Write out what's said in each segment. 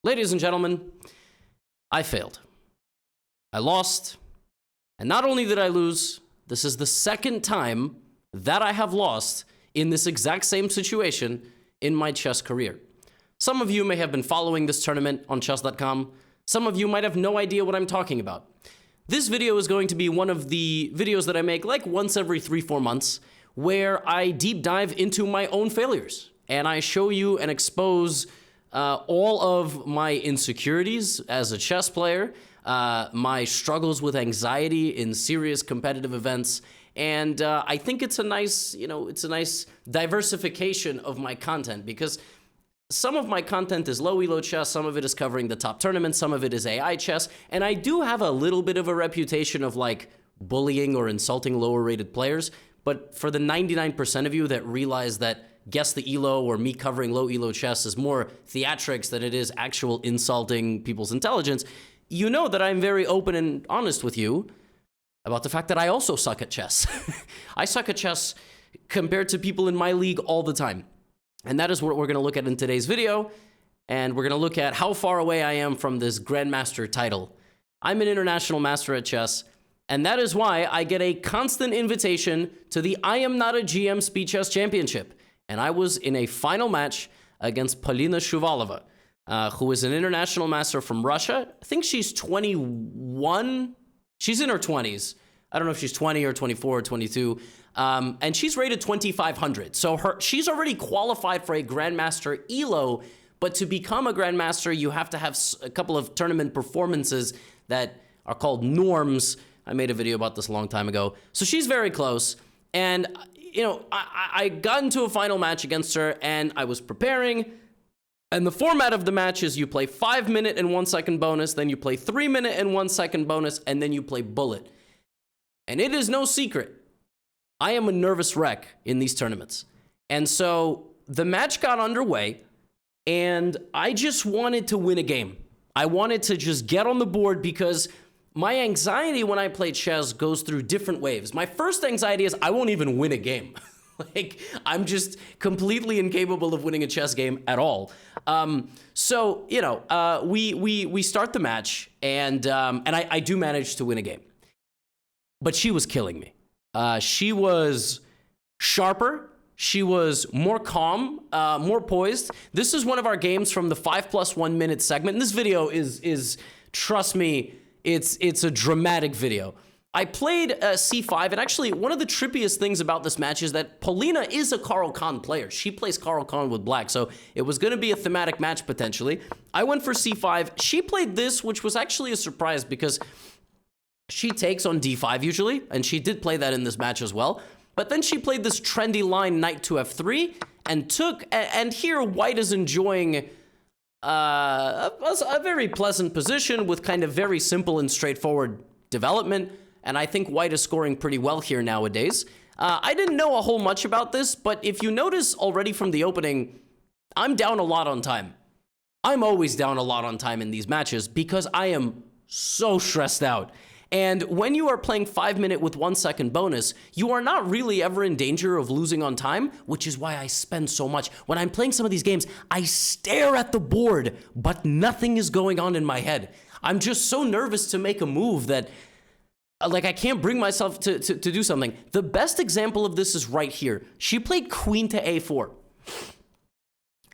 Ladies and gentlemen, I failed. I lost. And not only did I lose, this is the second time that I have lost in this exact same situation in my chess career. Some of you may have been following this tournament on chess.com. Some of you might have no idea what I'm talking about. This video is going to be one of the videos that I make like once every 3-4 months, where I deep dive into my own failures. And I show you and expose all of my insecurities as a chess player, my struggles with anxiety in serious competitive events, and I think it's a nice, it's a nice diversification of my content, because some of my content is low elo chess, some of it is covering the top tournaments, some of it is AI chess, and I do have a little bit of a reputation of like bullying or insulting lower rated players, but for the 99% of you that realize that Guess the Elo or me covering low elo chess is more theatrics than it is actual insulting people's intelligence, you know that I'm very open and honest with you about the fact that I also suck at chess. I suck at chess compared to people in my league all the time. And that is what we're going to look at in today's video. And we're going to look at how far away I am from this Grandmaster title. I'm an international master at chess, and that is why I get a constant invitation to the I Am Not a GM Speed Chess Championship. And I was in a final match against Polina Shuvalova, who is an international master from Russia. I think she's 21. She's in her 20s. I don't know if she's 20 or 24 or 22. And she's rated 2,500. So she's already qualified for a Grandmaster ELO, but to become a Grandmaster, you have to have a couple of tournament performances that are called norms. I made a video about this a long time ago. So she's very close. And I got into a final match against her, and I was preparing, and the format of the match is you play 5-minute and 1-second bonus, then you play 3-minute and 1-second bonus, and then you play bullet. And it is no secret, I am a nervous wreck in these tournaments. And so the match got underway, and I just wanted to win a game. I wanted to just get on the board, because my anxiety when I play chess goes through different waves. My first anxiety is I won't even win a game. Like, I'm just completely incapable of winning a chess game at all. So we start the match, and I do manage to win a game. But she was killing me. She was sharper. She was more calm, more poised. This is one of our games from the 5+1 minute segment. And this video is trust me, it's a dramatic video. I played c5, and actually one of the trippiest things about this match is that Polina is a Carl Khan player. She plays Carl Khan with black, so it was going to be a thematic match potentially. I went for c5. She played this, which was actually a surprise because she takes on d5 usually, and she did play that in this match as well. But then she played this trendy line, knight to f3, and and here white is enjoying a very pleasant position with kind of very simple and straightforward development, and I think white is scoring pretty well here nowadays. I didn't know a whole much about this, but if you notice already from the opening, I'm down a lot on time. I'm always down a lot on time in these matches because I am so stressed out. And when you are playing 5-minute with 1-second bonus, you are not really ever in danger of losing on time, which is why I spend so much. When I'm playing some of these games, I stare at the board, but nothing is going on in my head. I'm just so nervous to make a move that, like, I can't bring myself to do something. The best example of this is right here. She played queen to a4.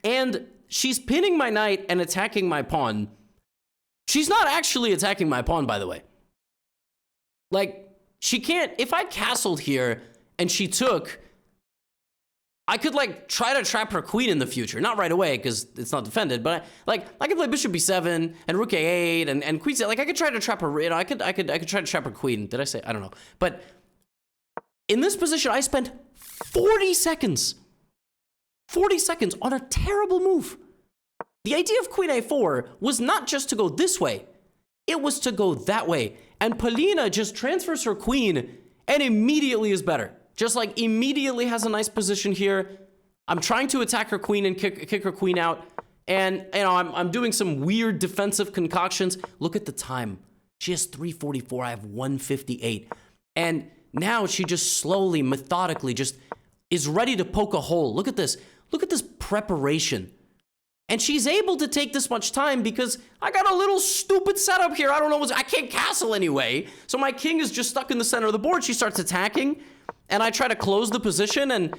And she's pinning my knight and attacking my pawn. She's not actually attacking my pawn, by the way. Like, she can't, if I castled here and she took, I could like try to trap her queen in the future. Not right away because it's not defended, but I could play bishop b7 and rook a8 and queen c8. Like, I could try to trap her, I could try to trap her queen. Did I say? I don't know. But in this position, I spent 40 seconds on a terrible move. The idea of queen a4 was not just to go this way. It was to go that way. And Polina just transfers her queen and immediately is better. Just like immediately has a nice position here. I'm trying to attack her queen and kick her queen out. And I'm doing some weird defensive concoctions. Look at the time. She has 344. I have 158. And now she just slowly, methodically just is ready to poke a hole. Look at this. Look at this preparation. And she's able to take this much time because I got a little stupid setup here. I don't know I can't castle anyway. So my king is just stuck in the center of the board. She starts attacking, and I try to close the position, and,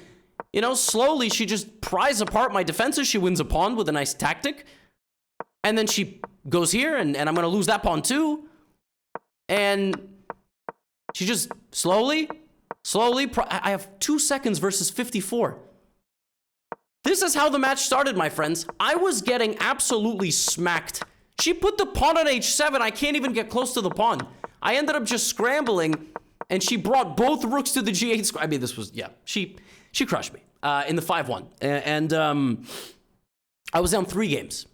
you know, slowly she just pries apart my defenses. She wins a pawn with a nice tactic. And then she goes here, and I'm going to lose that pawn too. And she just slowly, I have 2 seconds versus 54. This is how the match started, my friends. I was getting absolutely smacked. She put the pawn on h7. I can't even get close to the pawn. I ended up just scrambling, and she brought both rooks to the g8 square. I mean, this was, yeah, she crushed me in the 5-1. And I was down 3 games.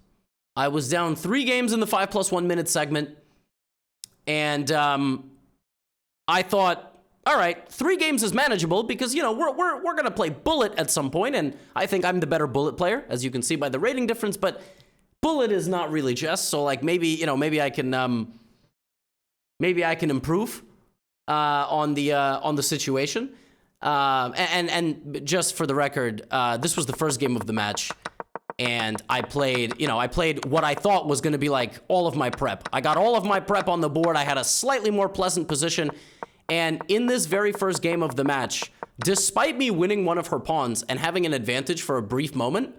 I was down 3 games in the 5+1 minute segment. And I thought, all right, 3 games is manageable because, you know, we're going to play bullet at some point, and I think I'm the better bullet player, as you can see by the rating difference, but bullet is not really chess, so, like, maybe I can improve on the situation. And just for the record, this was the first game of the match, and I played what I thought was going to be, like, all of my prep. I got all of my prep on the board. I had a slightly more pleasant position. And in this very first game of the match, despite me winning one of her pawns and having an advantage for a brief moment,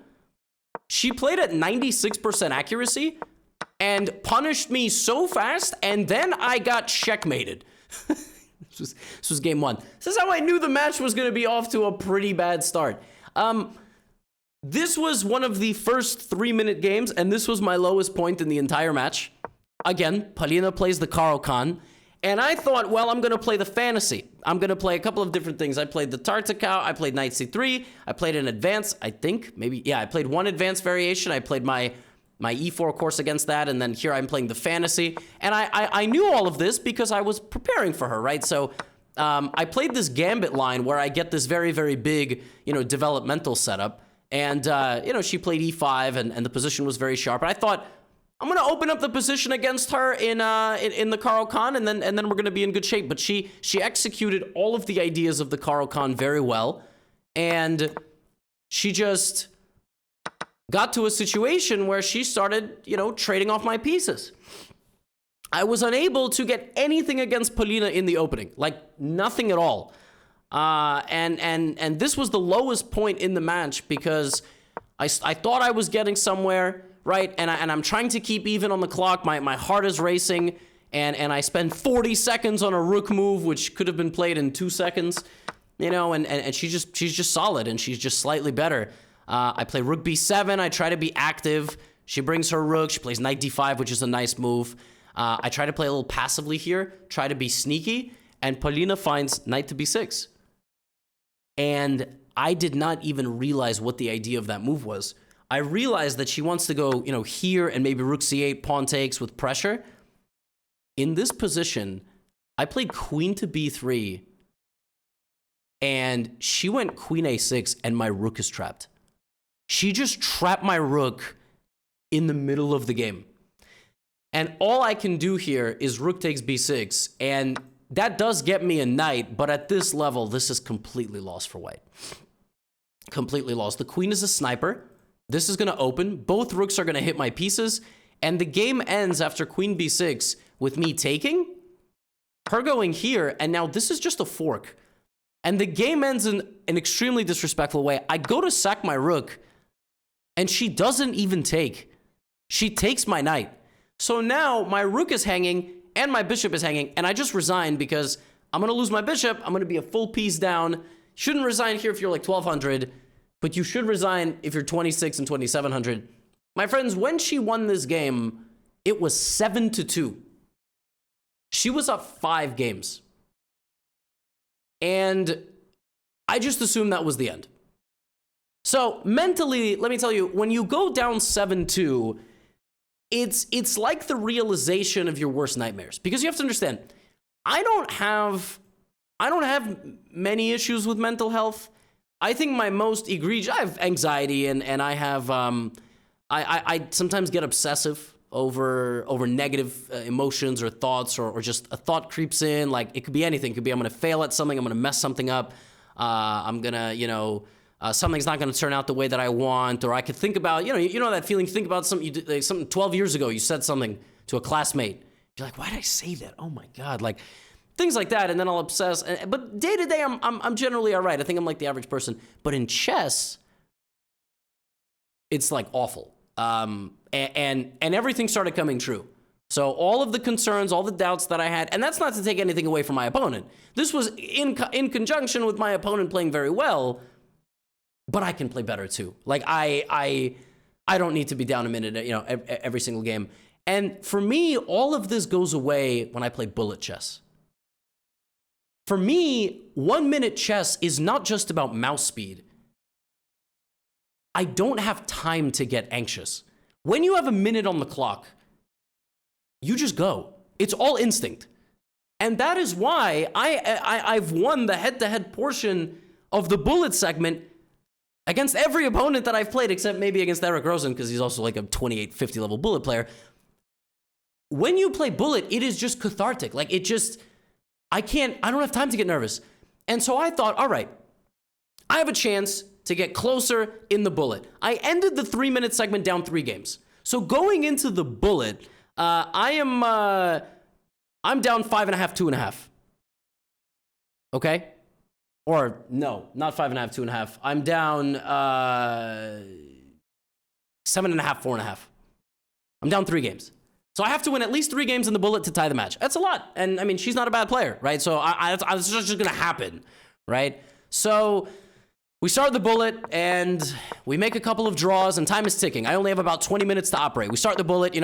she played at 96% accuracy and punished me so fast, and then I got checkmated. This was game 1. This is how I knew the match was going to be off to a pretty bad start. This was one of the first 3-minute games, and this was my lowest point in the entire match. Again, Polina plays the Caro-Kann. And I thought, well, I'm going to play the fantasy. I'm going to play a couple of different things. I played the Tartakau. I played Knight C3. I played an advance, I think. Maybe, yeah, I played one advanced variation. I played my E4 course against that. And then here I'm playing the fantasy. And I knew all of this because I was preparing for her, right? So I played this gambit line where I get this very, very big, you know, developmental setup. And, you know, she played E5 and the position was very sharp. And I thought, I'm going to open up the position against her in the Caro-Kann, and then we're going to be in good shape. But she executed all of the ideas of the Caro-Kann very well, and she just got to a situation where she started, you know, trading off my pieces. I was unable to get anything against Polina in the opening, like nothing at all. And this was the lowest point in the match because I thought I was getting somewhere. Right, and I'm trying to keep even on the clock. My heart is racing, and I spend 40 seconds on a rook move, which could have been played in 2 seconds, you know. And she's just solid, and she's just slightly better. I play rook b7. I try to be active. She brings her rook. She plays knight d5, which is a nice move. I try to play a little passively here, try to be sneaky, and Polina finds knight to b6. And I did not even realize what the idea of that move was. I realized that she wants to go, you know, here and maybe rook c8, pawn takes with pressure. In this position, I played queen to b3, and she went queen a6, and my rook is trapped. She just trapped my rook in the middle of the game. And all I can do here is rook takes b6, and that does get me a knight, but at this level, this is completely lost for white. Completely lost. The queen is a sniper. This is going to open. Both rooks are going to hit my pieces. And the game ends after queen b6 with me taking, her going here, and now this is just a fork. And the game ends in an extremely disrespectful way. I go to sack my rook, and she doesn't even take. She takes my knight. So now my rook is hanging, and my bishop is hanging, and I just resign because I'm going to lose my bishop. I'm going to be a full piece down. Shouldn't resign here if you're like 1,200. But you should resign if you're 26 and 2,700. My friends, when she won this game, it was 7-2. She was up 5 games. And I just assumed that was the end. So mentally, let me tell you, when you go down 7-2, it's like the realization of your worst nightmares. Because you have to understand, I don't have many issues with mental health. I think my most egregious, I have anxiety and I have, I sometimes get obsessive over negative emotions or thoughts or just a thought creeps in. Like it could be anything. It could be I'm going to fail at something. I'm going to mess something up. I'm going to, something's not going to turn out the way that I want, or I could think about, you know that feeling, think about something you did, like something 12 years ago, you said something to a classmate. You're like, why did I say that? Oh my God. Like things like that. And then I'll obsess. But day to day, I'm generally all right. I think I'm like the average person. But in chess, it's like awful. And everything started coming true. So all of the concerns, all the doubts that I had, and that's not to take anything away from my opponent. This was in conjunction with my opponent playing very well, but I can play better too. Like I don't need to be down a minute, every single game. And for me, all of this goes away when I play bullet chess. For me, 1 minute chess is not just about mouse speed. I don't have time to get anxious. When you have a minute on the clock, you just go. It's all instinct. And that is why I've won the head-to-head portion of the bullet segment against every opponent that I've played, except maybe against Eric Rosen, because he's also like a 2850 level bullet player. When you play bullet, it is just cathartic. Like I don't have time to get nervous. And so I thought, all right, I have a chance to get closer in the bullet. I ended the 3-minute segment down 3 games. So going into the bullet, I'm down 5.5, 2.5. Okay? Or no, not 5.5, 2.5. I'm down 7.5, 4.5. I'm down 3 games. So I have to win at least 3 games in the bullet to tie the match. That's a lot. And I mean, she's not a bad player, right? So it's just going to happen, right? So we start the bullet and we make a couple of draws and time is ticking. I only have about 20 minutes to operate. We start the bullet,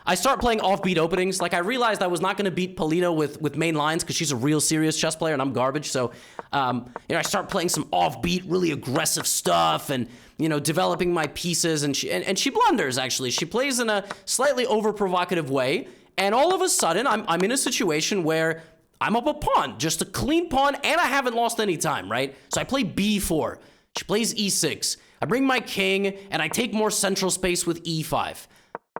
I start playing offbeat openings. Like I realized I was not going to beat Polito with main lines because she's a real serious chess player and I'm garbage. So, I start playing some offbeat, really aggressive stuff and, developing my pieces and she blunders actually. She plays in a slightly over provocative way. And all of a sudden I'm in a situation where I'm up a pawn, just a clean pawn, and I haven't lost any time, right? So I play b4. She plays e6. I bring my king, and I take more central space with e5.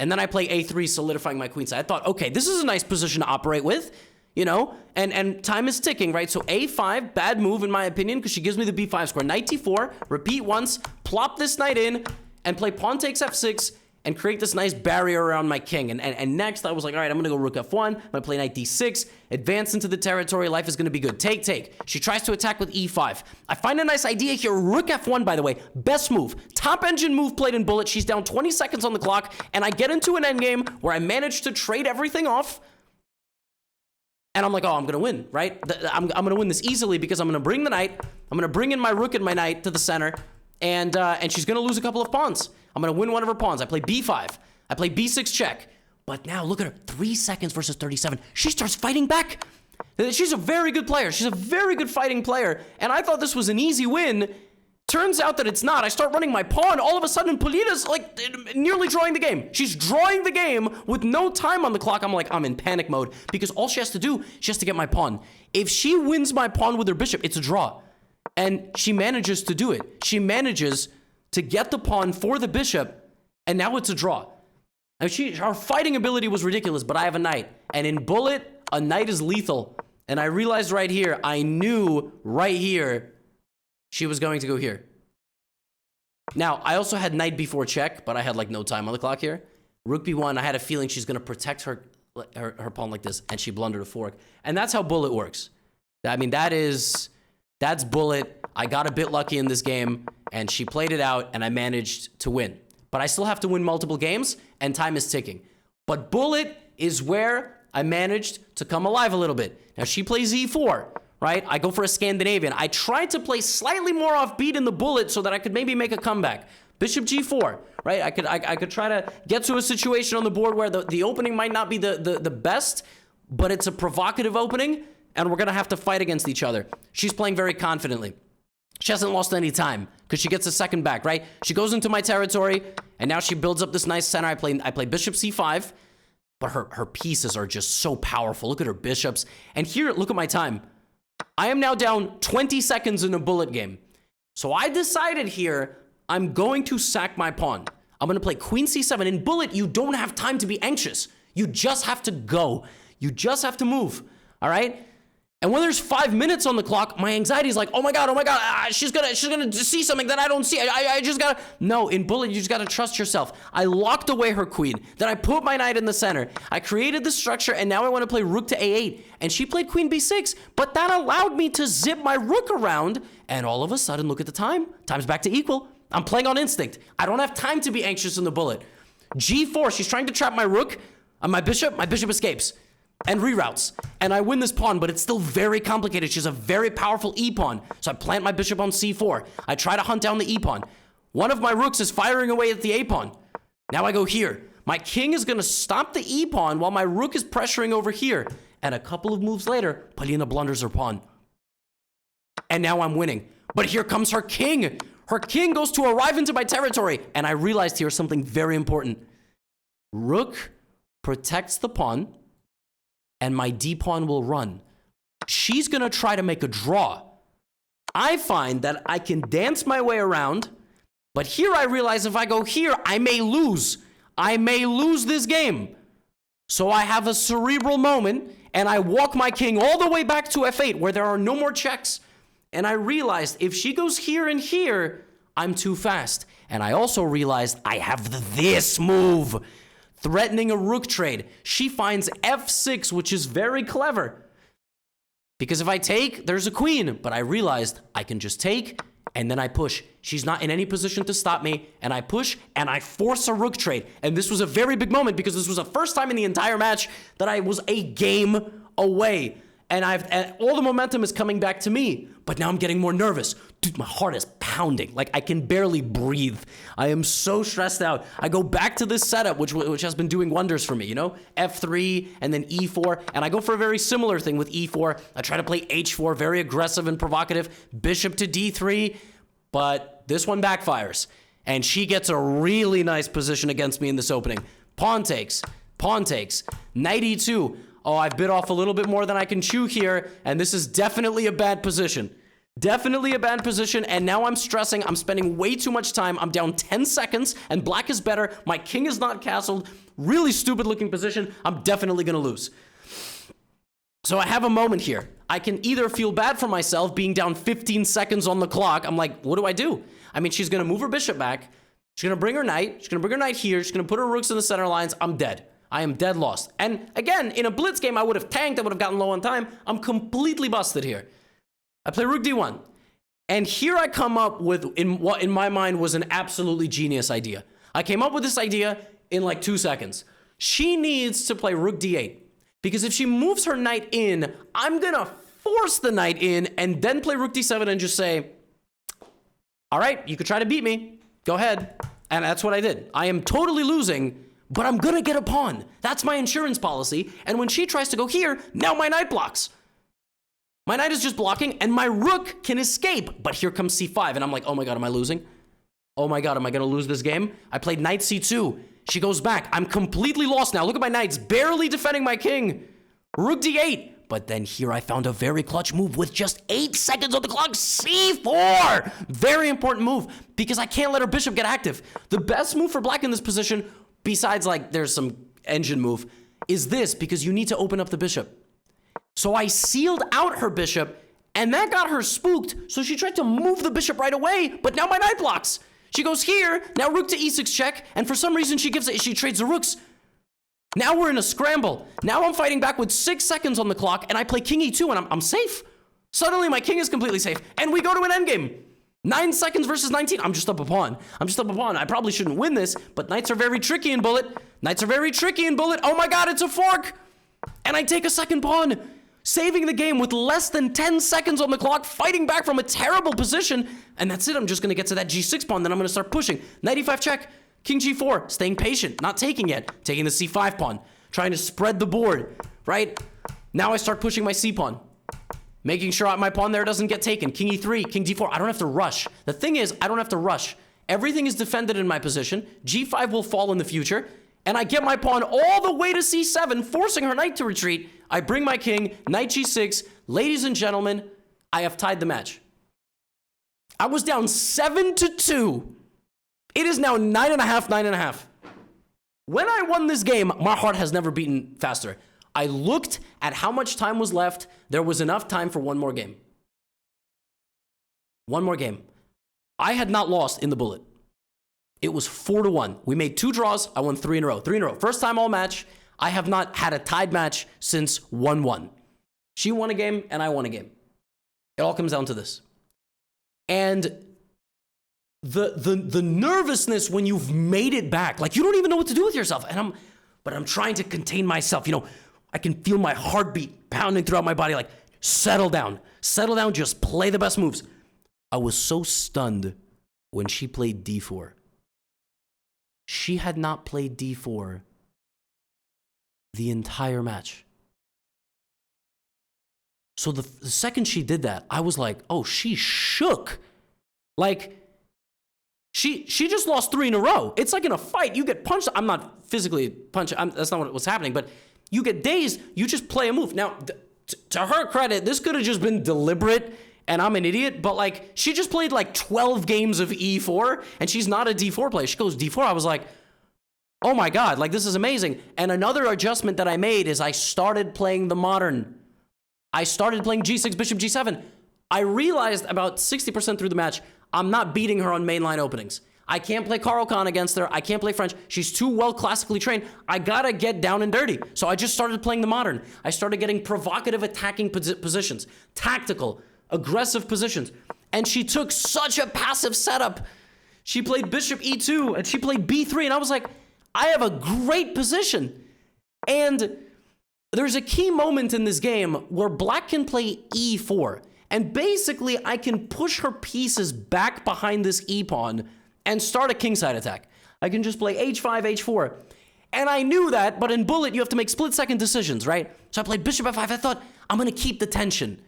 And then I play a3, solidifying my queen side. I thought, okay, this is a nice position to operate with, and time is ticking, right? So a5, bad move in my opinion, because she gives me the b5 square. Knight d4, repeat once, plop this knight in, and play pawn takes f6, and create this nice barrier around my king. And next, I was like, all right, I'm gonna go rook f1, I'm gonna play knight d6, advance into the territory, life is gonna be good. Take. She tries to attack with e5. I find a nice idea here, rook f1, by the way, best move. Top engine move played in bullet, she's down 20 seconds on the clock, and I get into an endgame where I manage to trade everything off, and I'm like, oh, I'm gonna win, right? I'm gonna win this easily because I'm gonna bring the knight, I'm gonna bring in my rook and my knight to the center, and she's gonna lose a couple of pawns. I'm gonna win one of her pawns. I play b5. I play b6 check. But now look at her, 3 seconds versus 37. She starts fighting back. She's a very good player. She's a very good fighting player. And I thought this was an easy win. Turns out that it's not. I start running my pawn. All of a sudden, Polita's like nearly drawing the game. She's drawing the game with no time on the clock. I'm in panic mode because all she has to do, she has to get my pawn. If she wins my pawn with her bishop, it's a draw. And she manages to do it. She manages to get the pawn for the bishop, and now it's a draw. Now her fighting ability was ridiculous, but I have a knight. And in bullet, a knight is lethal. And I realized right here, I knew right here, she was going to go here. Now, I also had knight b4 check, but I had like no time on the clock here. Rook b1, I had a feeling she's going to protect her pawn like this, and she blundered a fork. And that's how bullet works. I mean, that's bullet. I got a bit lucky in this game, and she played it out, and I managed to win. But I still have to win multiple games, and time is ticking. But bullet is where I managed to come alive a little bit. Now, she plays e4, right? I go for a Scandinavian. I tried to play slightly more offbeat in the bullet so that I could maybe make a comeback. Bishop g4, right? I could try to get to a situation on the board where the opening might not be the best, but it's a provocative opening, and we're going to have to fight against each other. She's playing very confidently. She hasn't lost any time because she gets a second back, right? She goes into my territory, and now she builds up this nice center. I play bishop c5, but her pieces are just so powerful. Look at her bishops. And here, look at my time. I am now down 20 seconds in a bullet game. So I decided here, I'm going to sack my pawn. I'm going to play queen c7. In bullet, you don't have time to be anxious. You just have to go. You just have to move, all right? And when there's 5 minutes on the clock, my anxiety is like, oh my God, she's gonna see something that I don't see. I just gotta, no, in Bullet, you just gotta trust yourself. I locked away her queen, then I put my knight in the center. I created the structure, and now I wanna play rook to a8, and she played queen b6, but that allowed me to zip my rook around, and all of a sudden, look at the time. Time's back to equal. I'm playing on instinct. I don't have time to be anxious in the Bullet. g4, she's trying to trap my rook, my bishop escapes. And reroutes, and I win this pawn, but it's still very complicated. She's a very powerful e-pawn, so I plant my bishop on c4. I try to hunt down the e-pawn. One of my rooks is firing away at the a-pawn. Now I go here. My king is going to stop the e-pawn while my rook is pressuring over here. And a couple of moves later, Polina blunders her pawn. And now I'm winning. But here comes her king. Her king goes to arrive into my territory, and I realized here something very important. Rook protects the pawn, and my d-pawn will run. She's gonna try to make a draw. I find that I can dance my way around, but here I realize if I go here, I may lose. I may lose this game. So I have a cerebral moment, and I walk my king all the way back to f8, where there are no more checks. And I realized if she goes here and here, I'm too fast. And I also realized I have this move. Threatening a rook trade. She finds f6, which is very clever. Because if I take, there's a queen. But I realized I can just take, and then I push. She's not in any position to stop me. And I push, and I force a rook trade. And this was a very big moment, because this was the first time in the entire match that I was a game away. And all the momentum is coming back to me. But now I'm getting more nervous. Dude, my heart is pounding. Like, I can barely breathe. I am so stressed out. I go back to this setup, which has been doing wonders for me, you know? F3 and then E4. And I go for a very similar thing with E4. I try to play H4, very aggressive and provocative. Bishop to D3. But this one backfires. And she gets a really nice position against me in this opening. Pawn takes. Knight E2. Oh, I've bit off a little bit more than I can chew here, and this is definitely a bad position. Definitely a bad position, and now I'm stressing. I'm spending way too much time. I'm down 10 seconds, and black is better. My king is not castled. Really stupid-looking position. I'm definitely going to lose. So I have a moment here. I can either feel bad for myself being down 15 seconds on the clock. I'm like, what do I do? I mean, she's going to move her bishop back. She's going to bring her knight. She's going to bring her knight here. She's going to put her rooks in the center lines. I'm dead. I am dead lost. And again, in a blitz game, I would have tanked. I would have gotten low on time. I'm completely busted here. I play rook d1. And here I come up with what in my mind was an absolutely genius idea. I came up with this idea in like 2 seconds. She needs to play rook d8. Because if she moves her knight in, I'm going to force the knight in and then play rook d7 and just say, all right, you could try to beat me. Go ahead. And that's what I did. I am totally losing, but I'm gonna get a pawn. That's my insurance policy. And when she tries to go here, now my knight blocks. My knight is just blocking, and my rook can escape. But here comes c5, and I'm like, oh my God, am I losing? Oh my God, am I gonna lose this game? I played knight c2. She goes back. I'm completely lost now. Look at my knights, barely defending my king. Rook d8. But then here I found a very clutch move with just 8 seconds on the clock. c4. Very important move, because I can't let her bishop get active. The best move for black in this position, besides like there's some engine move, is this, because you need to open up the bishop. So I sealed out her bishop, and that got her spooked, so she tried to move the bishop right away, but now my knight blocks. She goes here, now rook to e6 check, and for some reason she trades the rooks. Now we're in a scramble. Now I'm fighting back with 6 seconds on the clock, and I play king e2, and I'm safe. Suddenly my king is completely safe, and we go to an endgame. 9 seconds versus 19. I'm just up a pawn. I probably shouldn't win this, but knights are very tricky in Bullet. Oh my God, it's a fork. And I take a second pawn, saving the game with less than 10 seconds on the clock, fighting back from a terrible position. And that's it. I'm just going to get to that g6 pawn, then I'm going to start pushing. Knight e5 check. King g4. Staying patient. Not taking yet. Taking the c5 pawn. Trying to spread the board, right? Now I start pushing my c pawn. Making sure my pawn there doesn't get taken. King e3, king d4. I don't have to rush. The thing is, I don't have to rush. Everything is defended in my position. g5 will fall in the future. And I get my pawn all the way to c7, forcing her knight to retreat. I bring my king, knight g6. Ladies and gentlemen, I have tied the match. I was down 7-2. It is now 9.5, 9.5. When I won this game, my heart has never beaten faster. I looked at how much time was left. There was enough time for one more game. One more game. I had not lost in the bullet. It was 4-1. We made 2 draws. I won 3 in a row. 3 in a row. First time all match. I have not had a tied match since 1-1. She won a game and I won a game. It all comes down to this. And the nervousness when you've made it back, like you don't even know what to do with yourself. But I'm trying to contain myself. You know, I can feel my heartbeat pounding throughout my body. Like, settle down, just play the best moves. I was so stunned when she played D4. She had not played D4 the entire match. So the second she did that, I was like, oh, she shook. Like, she just lost 3 in a row. It's like in a fight, you get punched. I'm not physically punched. That's not what was happening, but you get dazed, you just play a move. Now, to her credit, this could have just been deliberate, and I'm an idiot, but like, she just played like 12 games of E4, and she's not a D4 player. She goes D4. I was like, oh my God, like this is amazing. And another adjustment that I made is I started playing the modern. I started playing G6, Bishop G7. I realized about 60% through the match, I'm not beating her on mainline openings. I can't play Carl Khan against her. I can't play French. She's too well classically trained. I gotta get down and dirty. So I just started playing the modern. I started getting provocative attacking positions, tactical, aggressive positions. And she took such a passive setup. She played Bishop E2 and she played B3. And I was like, I have a great position. And there's a key moment in this game where Black can play E4. And basically, I can push her pieces back behind this E-pawn and start a kingside attack. I can just play H5, H4. And I knew that, but in bullet, you have to make split-second decisions, right? So I played Bishop F5. I thought, I'm going to keep the tension.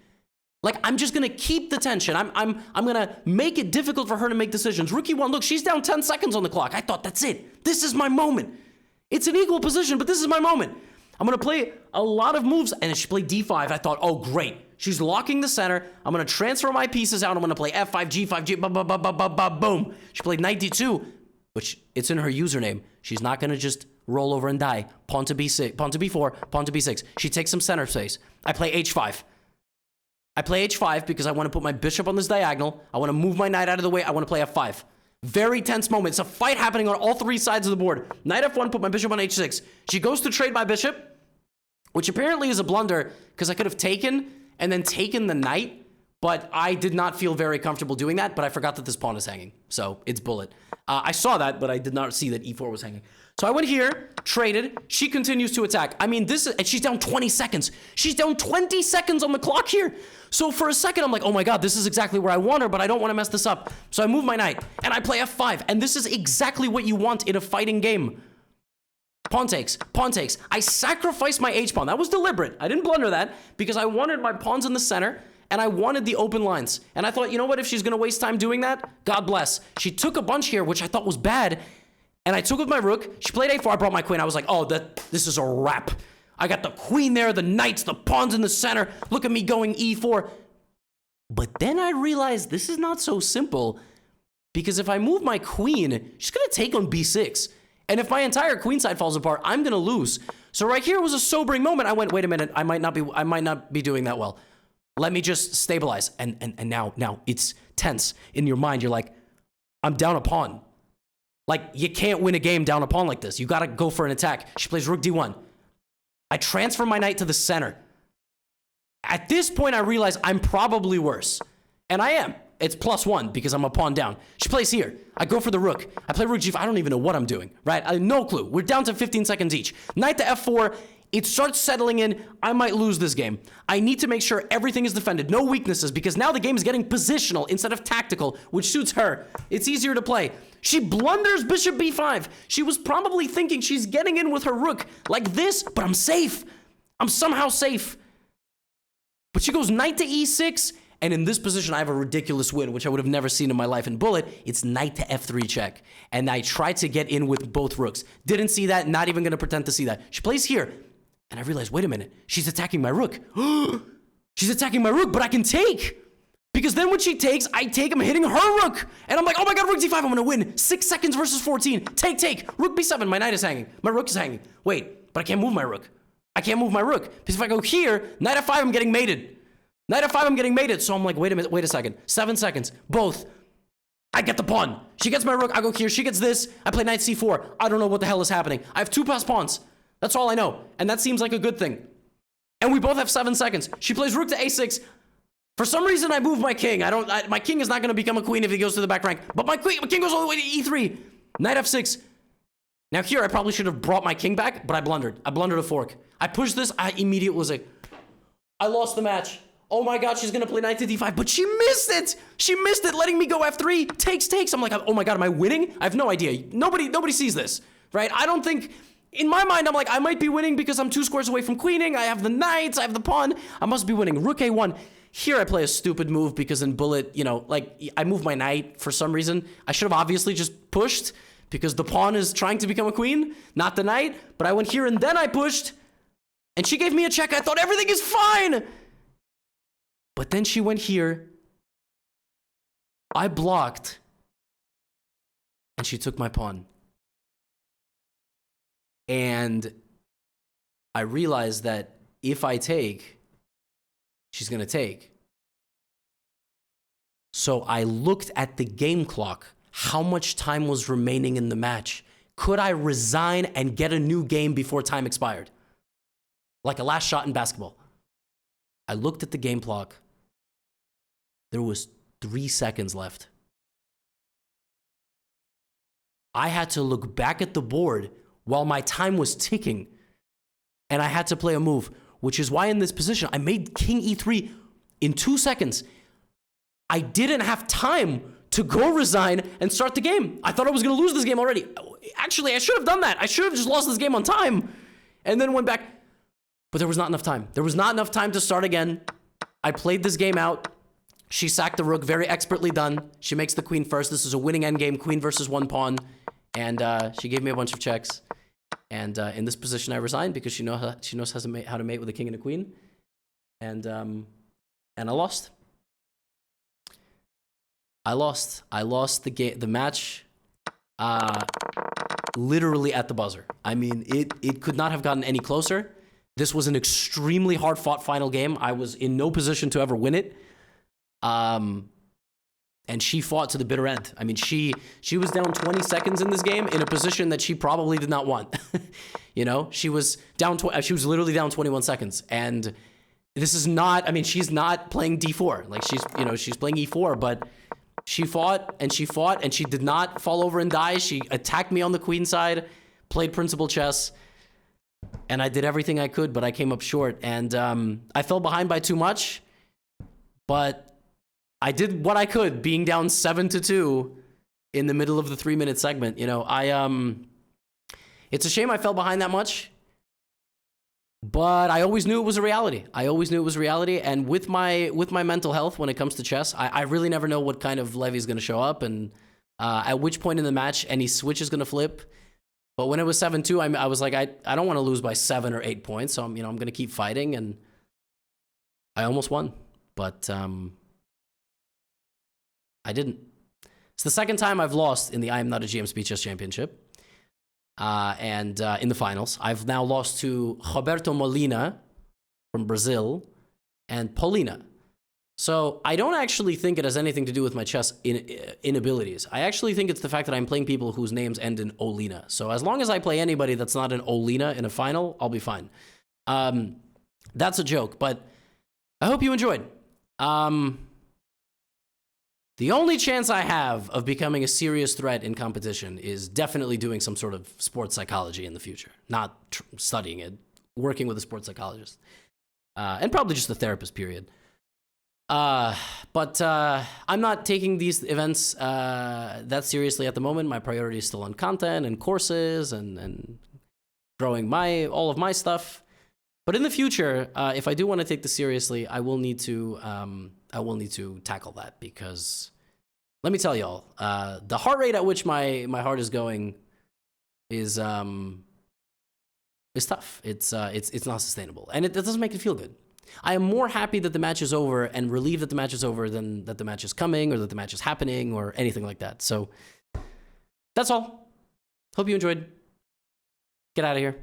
Like, I'm just going to keep the tension. I'm going to make it difficult for her to make decisions. Rook E1, look, she's down 10 seconds on the clock. I thought, that's it. This is my moment. It's an equal position, but this is my moment. I'm going to play a lot of moves. And she played D5. I thought, oh, great. She's locking the center. I'm going to transfer my pieces out. I'm going to play F5, G5, G, boom. She played Knight D2, which it's in her username. She's not going to just roll over and die. Pawn to B6, pawn to B4, pawn to B6. She takes some center space. I play H5. I play H5 because I want to put my bishop on this diagonal. I want to move my knight out of the way. I want to play F5. Very tense moment. It's a fight happening on all 3 sides of the board. Knight F1, put my bishop on H6. She goes to trade my bishop, which apparently is a blunder because I could have taken and then taken the knight, but I did not feel very comfortable doing that, but I forgot that this pawn is hanging, so it's bullet. I saw that, but I did not see that E4 was hanging. So I went here, traded, she continues to attack. I mean, and she's down 20 seconds. She's down 20 seconds on the clock here. So for a second, I'm like, oh my God, this is exactly where I want her, but I don't want to mess this up. So I move my knight, and I play F5, and this is exactly what you want in a fighting game. Pawn takes, pawn takes. I sacrificed my H-pawn. That was deliberate. I didn't blunder that because I wanted my pawns in the center and I wanted the open lines. And I thought, you know what? If she's going to waste time doing that, God bless. She took a bunch here, which I thought was bad. And I took with my rook. She played A4. I brought my queen. I was like, oh, this is a wrap. I got the queen there, the knights, the pawns in the center. Look at me going E4. But then I realized this is not so simple because if I move my queen, she's going to take on B6. And if my entire queenside falls apart, I'm going to lose. So right here was a sobering moment. I went, wait a minute, I might not be doing that well. Let me just stabilize. And now it's tense in your mind. You're like, I'm down a pawn. Like, you can't win a game down a pawn like this. You got to go for an attack. She plays rook D1. I transfer my knight to the center. At this point, I realize I'm probably worse. And I am. It's +1 because I'm a pawn down. She plays here. I go for the rook. I play rook G5. I don't even know what I'm doing, right? I have no clue. We're down to 15 seconds each. Knight to F4. It starts settling in. I might lose this game. I need to make sure everything is defended. No weaknesses because now the game is getting positional instead of tactical, which suits her. It's easier to play. She blunders bishop B5. She was probably thinking she's getting in with her rook like this, but I'm safe. I'm somehow safe. But she goes knight to E6. And in this position, I have a ridiculous win, which I would have never seen in my life in bullet. It's knight to F3 check. And I tried to get in with both rooks. Didn't see that, not even going to pretend to see that. She plays here. And I realized, wait a minute, she's attacking my rook. She's attacking my rook, but I can take. Because then when she takes, I take, I'm hitting her rook. And I'm like, oh my God, rook D5, I'm going to win. 6 seconds versus 14. Take. Rook B7, my knight is hanging. My rook is hanging. Wait, but I can't move my rook. I can't move my rook. Because if I go here, knight f5, I'm getting mated. Knight f5, I'm getting mated. So I'm like, wait a minute, wait a second. 7 seconds. Both. I get the pawn. She gets my rook. I go here. She gets this. I play knight c4. I don't know what the hell is happening. I have 2 passed pawns. That's all I know. And that seems like a good thing. And we both have 7 seconds. She plays rook to a6. For some reason, I move my king. My king is not going to become a queen if he goes to the back rank. But my king goes all the way to e3. Knight f6. Now here, I probably should have brought my king back, but I blundered. I blundered a fork. I pushed this. I immediately was like, I lost the match. Oh my God, she's going to play knight to d5, but she missed it. She missed it, letting me go f3. Takes. I'm like, oh my God, am I winning? I have no idea. Nobody sees this, right? I don't think, in my mind, I'm like, I might be winning because I'm 2 squares away from queening. I have the knights, I have the pawn. I must be winning. Rook a1. Here I play a stupid move because in bullet, you know, like I move my knight for some reason. I should have obviously just pushed because the pawn is trying to become a queen, not the knight. But I went here and then I pushed and she gave me a check. I thought everything is fine. But then she went here. I blocked and she took my pawn. And I realized that if I take, she's going to take. So I looked at the game clock, how much time was remaining in the match. Could I resign and get a new game before time expired? Like a last shot in basketball. I looked at the game clock. There was 3 seconds left. I had to look back at the board while my time was ticking. And I had to play a move, which is why in this position, I made king e3 in 2 seconds. I didn't have time to go resign and start the game. I thought I was going to lose this game already. Actually, I should have done that. I should have just lost this game on time and then went back. But there was not enough time. There was not enough time to start again. I played this game out. She sacked the rook, very expertly done. She makes the queen first. This is a winning endgame, queen versus 1 pawn. And she gave me a bunch of checks. And in this position, I resigned because she knows how to mate with a king and a queen. And I lost. I lost the match literally at the buzzer. I mean, it could not have gotten any closer. This was an extremely hard-fought final game. I was in no position to ever win it. And she fought to the bitter end. I mean, she was down 20 seconds in this game in a position that she probably did not want. You know, she was literally down 21 seconds. And this is not, I mean, she's not playing d4. Like she's playing e4, but she fought and she did not fall over and die. She attacked me on the queen side, played principal chess, and I did everything I could, but I came up short. And I fell behind by too much, but I did what I could, being down 7-2 in the middle of the 3-minute segment. You know, it's a shame I fell behind that much, but I always knew it was a reality. And with my mental health when it comes to chess, I really never know what kind of levy is going to show up and at which point in the match any switch is going to flip. But when it was 7-2, I was like, I don't want to lose by 7 or 8 points. So I'm going to keep fighting, and I almost won, but I didn't. It's the second time I've lost in the I Am Not a GM Speed Chess Championship. And in the finals, I've now lost to Roberto Molina from Brazil and Paulina. So I don't actually think it has anything to do with my chess inabilities. I actually think it's the fact that I'm playing people whose names end in Olina. So as long as I play anybody that's not an Olina in a final, I'll be fine. That's a joke, but I hope you enjoyed. The only chance I have of becoming a serious threat in competition is definitely doing some sort of sports psychology in the future. Not studying it, working with a sports psychologist. And probably just a therapist, period. But I'm not taking these events that seriously at the moment. My priority is still on content and courses and growing all of my stuff. But in the future, if I do want to take this seriously, I will need to tackle that, because let me tell y'all, the heart rate at which my heart is going is tough. It's not sustainable, and it doesn't make it feel good. I am more happy that the match is over and relieved that the match is over than that the match is coming or that the match is happening or anything like that. So that's all. Hope you enjoyed. Get out of here.